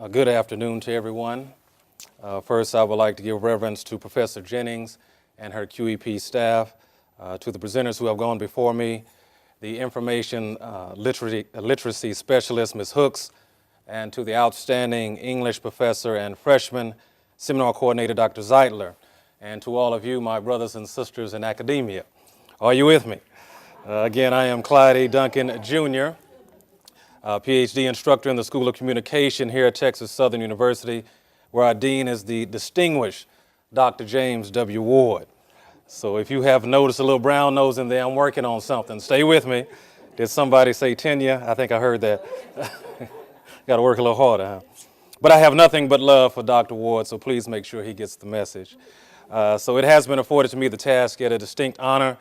Good afternoon to everyone. First, I would like to give reverence to Professor Jennings and her QEP staff, to the presenters who have gone before me, the information literacy specialist, Ms. Hooks, and to the outstanding English professor and freshman seminar coordinator, Dr. Zeitler, and to all of you, my brothers and sisters in academia. Are you with me? Again, I am Clyde A. Duncan, Jr., PhD instructor in the School of Communication here at Texas Southern University, where our dean is the distinguished Dr. James W. Ward. So if you have noticed a little brown nose in there, I'm working on something. Stay with me. Did somebody say tenure? I think I heard that. Got to work a little harder, huh? But I have nothing but love for Dr. Ward, so please make sure he gets the message. So it has been afforded to me the task, yet a distinct honor,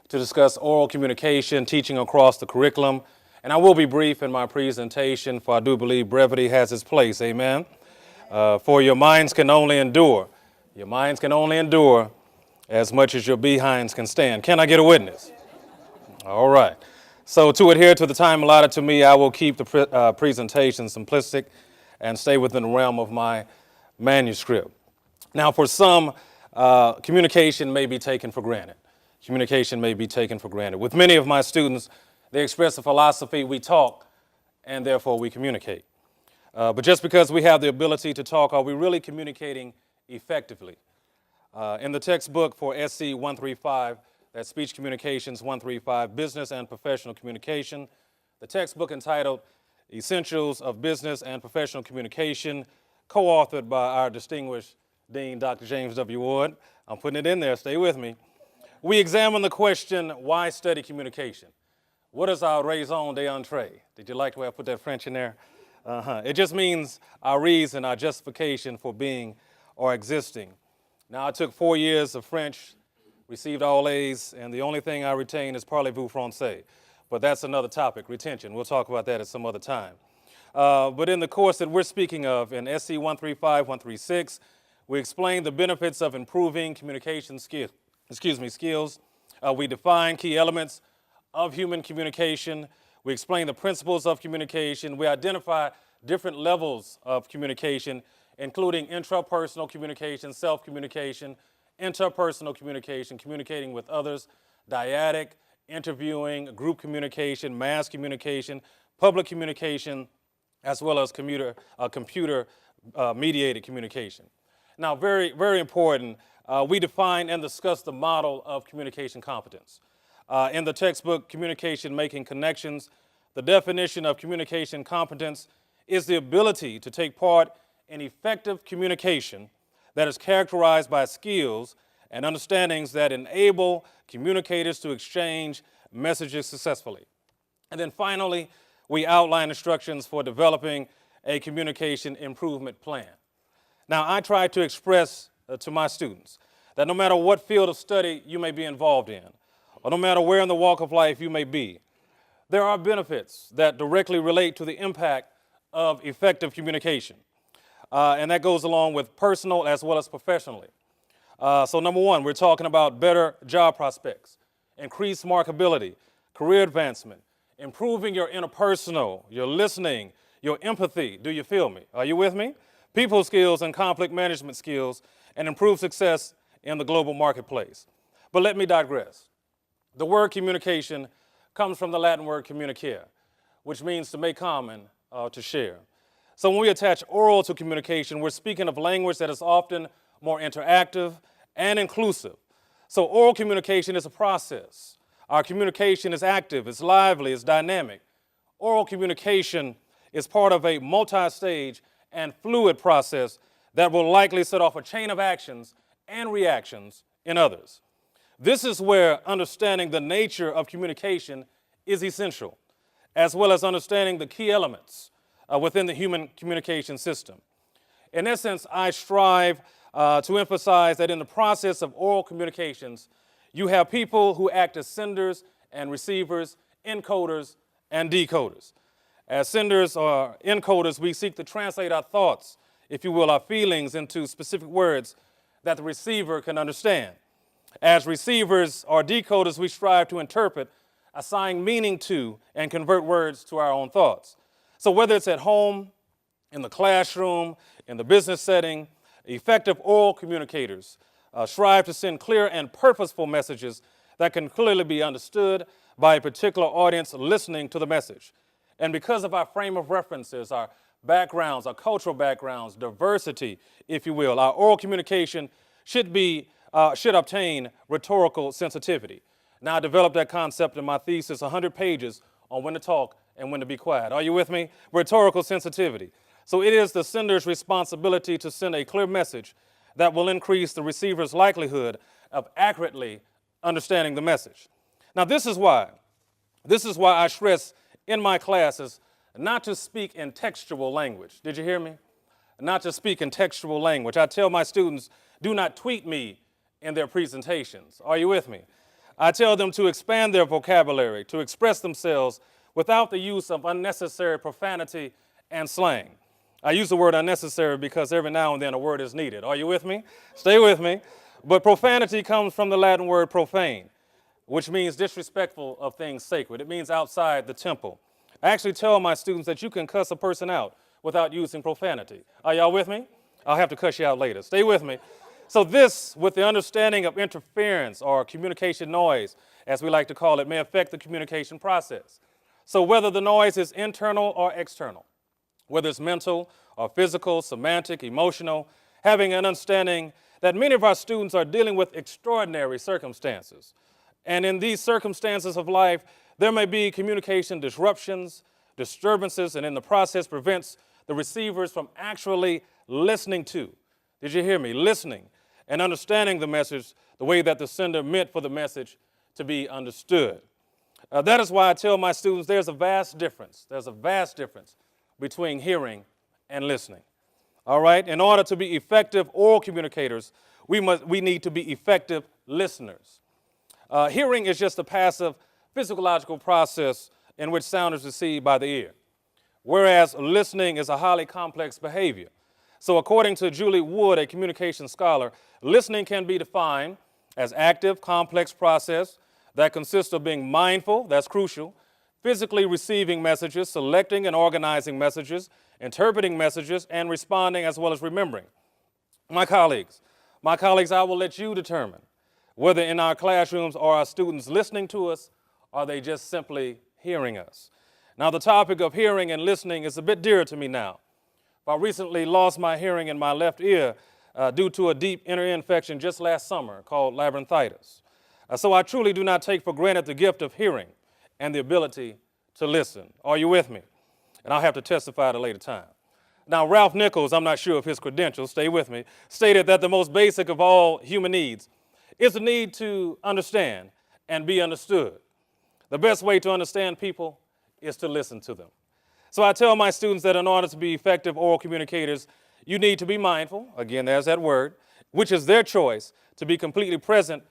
to discuss oral communication, teaching across the curriculum. And I will be brief in my presentation, for I do believe brevity has its place, amen? For your minds can only endure. Your minds can only endure as much as your behinds can stand. Can I get a witness? All right. So to adhere to the time allotted to me, I will keep the presentation simplistic and stay within the realm of my manuscript. Now, for some, communication may be taken for granted. Communication may be taken for granted. With many of my students, they express the philosophy, we talk, and therefore we communicate. But just because we have the ability to talk, are we really communicating effectively? In the textbook for SC 135, that's Speech Communications 135, Business and Professional Communication, the textbook entitled Essentials of Business and Professional Communication, co-authored by our distinguished Dean, Dr. James W. Ward. I'm putting it in there, stay with me. We examine the question, why study communication? What is our raison d'entrée? Did you like the way I put that French in there? It just means our reason, our justification for being or existing. Now, I took 4 years of French, received all A's, and the only thing I retain is parlez-vous français. But that's another topic, retention. We'll talk about that at some other time. But in the course that we're speaking of, in SC 135, 136, we explain the benefits of improving communication skills. We define key elements of human communication. We explain the principles of communication. We identify different levels of communication, including intrapersonal communication, self-communication, interpersonal communication, communicating with others, dyadic, interviewing, group communication, mass communication, public communication, as well as computer-mediated communication. Now, very, very important, we define and discuss the model of communication competence. In the textbook, Communication Making Connections, the definition of communication competence is the ability to take part in effective communication that is characterized by skills and understandings that enable communicators to exchange messages successfully. And then finally, we outline instructions for developing a communication improvement plan. Now, I try to express to my students that no matter what field of study you may be involved in, or no matter where in the walk of life you may be, there are benefits that directly relate to the impact of effective communication. And that goes along with personal as well as professionally. So number one, we're talking about better job prospects, increased marketability, career advancement, improving your interpersonal, your listening, your empathy. Do you feel me? Are you with me? People skills and conflict management skills, and improved success in the global marketplace. But let me digress. The word communication comes from the Latin word communicare, which means to make common, to share. So when we attach oral to communication, we're speaking of language that is often more interactive and inclusive. So oral communication is a process. Our communication is active, it's lively, it's dynamic. Oral communication is part of a multi-stage and fluid process that will likely set off a chain of actions and reactions in others. This is where understanding the nature of communication is essential, as well as understanding the key elements within the human communication system. In essence, I strive to emphasize that in the process of oral communications, you have people who act as senders and receivers, encoders and decoders. As senders or encoders, we seek to translate our thoughts, if you will, our feelings into specific words that the receiver can understand. As receivers or decoders, we strive to interpret, assign meaning to, and convert words to our own thoughts. So whether it's at home, in the classroom, in the business setting, effective oral communicators strive to send clear and purposeful messages that can clearly be understood by a particular audience listening to the message. And because of our frame of references, our backgrounds, our cultural backgrounds, diversity, if you will, our oral communication should obtain rhetorical sensitivity. Now, I developed that concept in my thesis, 100 pages on when to talk and when to be quiet. Are you with me? Rhetorical sensitivity. So it is the sender's responsibility to send a clear message that will increase the receiver's likelihood of accurately understanding the message. Now, this is why I stress in my classes not to speak in textual language. Did you hear me? Not to speak in textual language. I tell my students, do not tweet me in their presentations. Are you with me? I tell them to expand their vocabulary, to express themselves without the use of unnecessary profanity and slang. I use the word unnecessary because every now and then a word is needed. Are you with me? Stay with me. But profanity comes from the Latin word profane, which means disrespectful of things sacred. It means outside the temple. I actually tell my students that you can cuss a person out without using profanity. Are y'all with me? I'll have to cuss you out later. Stay with me. So this, with the understanding of interference or communication noise, as we like to call it, may affect the communication process. So whether the noise is internal or external, whether it's mental or physical, semantic, emotional, having an understanding that many of our students are dealing with extraordinary circumstances. And in these circumstances of life, there may be communication disruptions, disturbances, and in the process prevents the receivers from actually listening to. Did you hear me? Listening and understanding the message the way that the sender meant for the message to be understood. That is why I tell my students there's a vast difference. There's a vast difference between hearing and listening. All right? In order to be effective oral communicators, we need to be effective listeners. Hearing is just a passive physiological process in which sound is received by the ear, whereas listening is a highly complex behavior. So according to Julie Wood, a communication scholar, listening can be defined as active, complex process that consists of being mindful, that's crucial, physically receiving messages, selecting and organizing messages, interpreting messages, and responding as well as remembering. My colleagues, I will let you determine whether in our classrooms are our students listening to us, or are they just simply hearing us. Now, the topic of hearing and listening is a bit dear to me now. I recently lost my hearing in my left ear due to a deep inner ear infection just last summer called labyrinthitis. So I truly do not take for granted the gift of hearing and the ability to listen. Are you with me? And I'll have to testify at a later time. Now, Ralph Nichols, I'm not sure of his credentials, stay with me, stated that the most basic of all human needs is the need to understand and be understood. The best way to understand people is to listen to them. So I tell my students that in order to be effective oral communicators, you need to be mindful, again, there's that word, which is their choice, to be completely present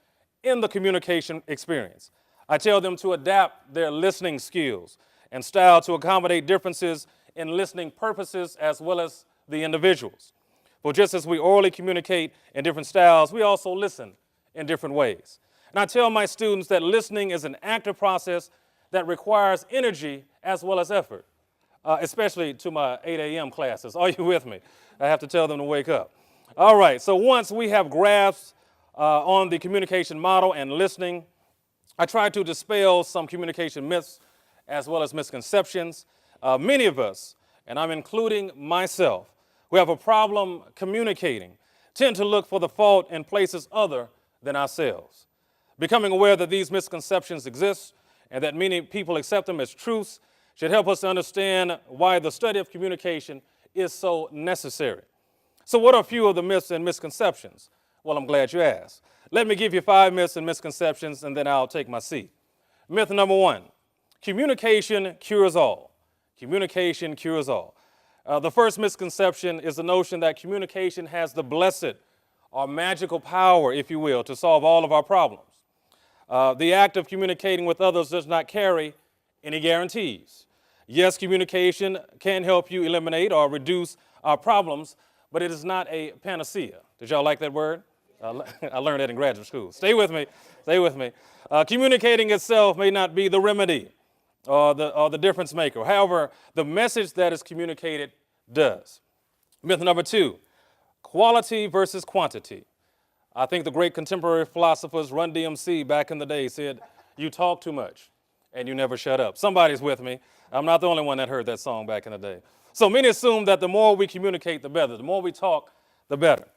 in the communication experience. I tell them to adapt their listening skills and style to accommodate differences in listening purposes as well as the individuals. For just as we orally communicate in different styles, we also listen in different ways. And I tell my students that listening is an active process that requires energy as well as effort. Especially to my 8 a.m. classes. Are you with me? I have to tell them to wake up. All right, so once we have grasped on the communication model and listening, I try to dispel some communication myths as well as misconceptions. Many of us, and I'm including myself, who have a problem communicating, tend to look for the fault in places other than ourselves. Becoming aware that these misconceptions exist and that many people accept them as truths should help us to understand why the study of communication is so necessary. So what are a few of the myths and misconceptions? Well, I'm glad you asked. Let me give you 5 myths and misconceptions, and then I'll take my seat. Myth number 1, communication cures all. Communication cures all. The first misconception is the notion that communication has the blessed or magical power, if you will, to solve all of our problems. The act of communicating with others does not carry any guarantees. Yes, communication can help you eliminate or reduce our problems, but it is not a panacea. Did y'all like that word? I learned that in graduate school. Stay with me. Stay with me. Communicating itself may not be the remedy or the difference maker. However, the message that is communicated does. Myth number 2, quality versus quantity. I think the great contemporary philosophers, Run DMC back in the day, said, you talk too much and you never shut up. Somebody's with me. I'm not the only one that heard that song back in the day. So many assume that the more we communicate, the better. The more we talk, the better.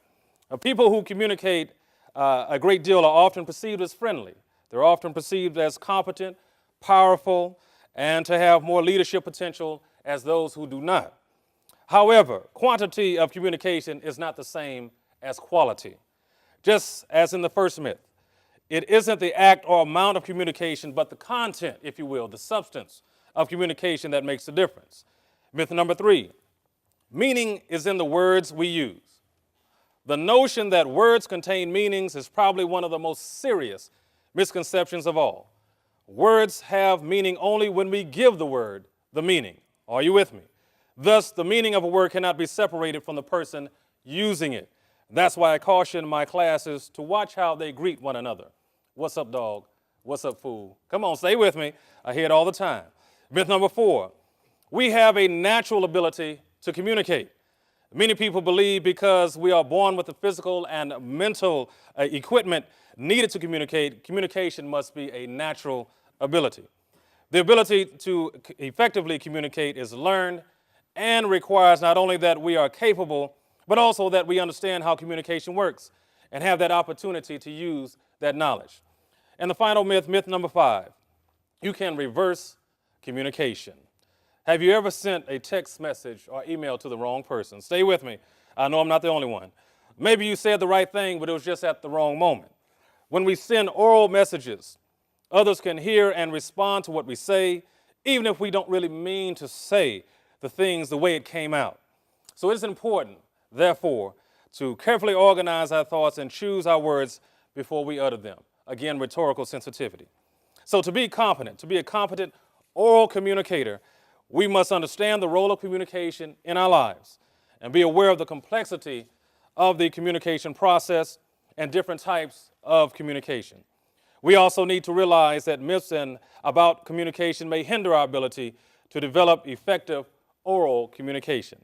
People who communicate a great deal are often perceived as friendly. They're often perceived as competent, powerful, and to have more leadership potential as those who do not. However, quantity of communication is not the same as quality. Just as in the first myth, it isn't the act or amount of communication, but the content, if you will, the substance of communication that makes the difference. Myth number 3, meaning is in the words we use. The notion that words contain meanings is probably one of the most serious misconceptions of all. Words have meaning only when we give the word the meaning. Are you with me? Thus, the meaning of a word cannot be separated from the person using it. That's why I caution my classes to watch how they greet one another. What's up, dog? What's up, fool? Come on, stay with me. I hear it all the time. Myth number 4, we have a natural ability to communicate. Many people believe because we are born with the physical and mental equipment needed to communicate, communication must be a natural ability. The ability to effectively communicate is learned and requires not only that we are capable, but also that we understand how communication works and have that opportunity to use that knowledge. And the final myth, myth number 5, you can reverse communication. Have you ever sent a text message or email to the wrong person? Stay with me. I know I'm not the only one. Maybe you said the right thing, but it was just at the wrong moment. When we send oral messages, others can hear and respond to what we say, even if we don't really mean to say the things the way it came out. So it is important, therefore, to carefully organize our thoughts and choose our words before we utter them. Again, rhetorical sensitivity. So to be competent, to be a competent oral communicator, we must understand the role of communication in our lives and be aware of the complexity of the communication process and different types of communication. We also need to realize that myths about communication may hinder our ability to develop effective oral communication.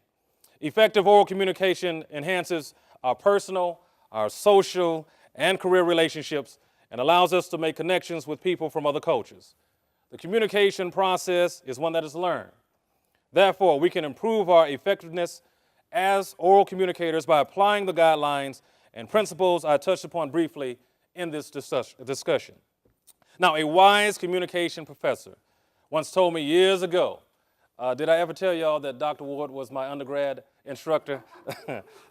Effective oral communication enhances our personal, our social, and career relationships and allows us to make connections with people from other cultures. The communication process is one that is learned. Therefore, we can improve our effectiveness as oral communicators by applying the guidelines and principles I touched upon briefly in this discussion. Now, a wise communication professor once told me years ago, did I ever tell y'all that Dr. Ward was my undergrad instructor?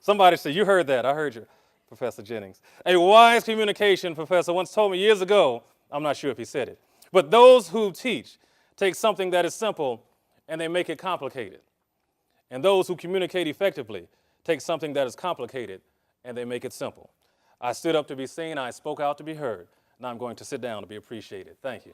Somebody said, you heard that. I heard you, Professor Jennings. A wise communication professor once told me years ago, I'm not sure if he said it, but those who teach take something that is simple and they make it complicated. And those who communicate effectively take something that is complicated and they make it simple. I stood up to be seen. I spoke out to be heard. Now I'm going to sit down to be appreciated. Thank you.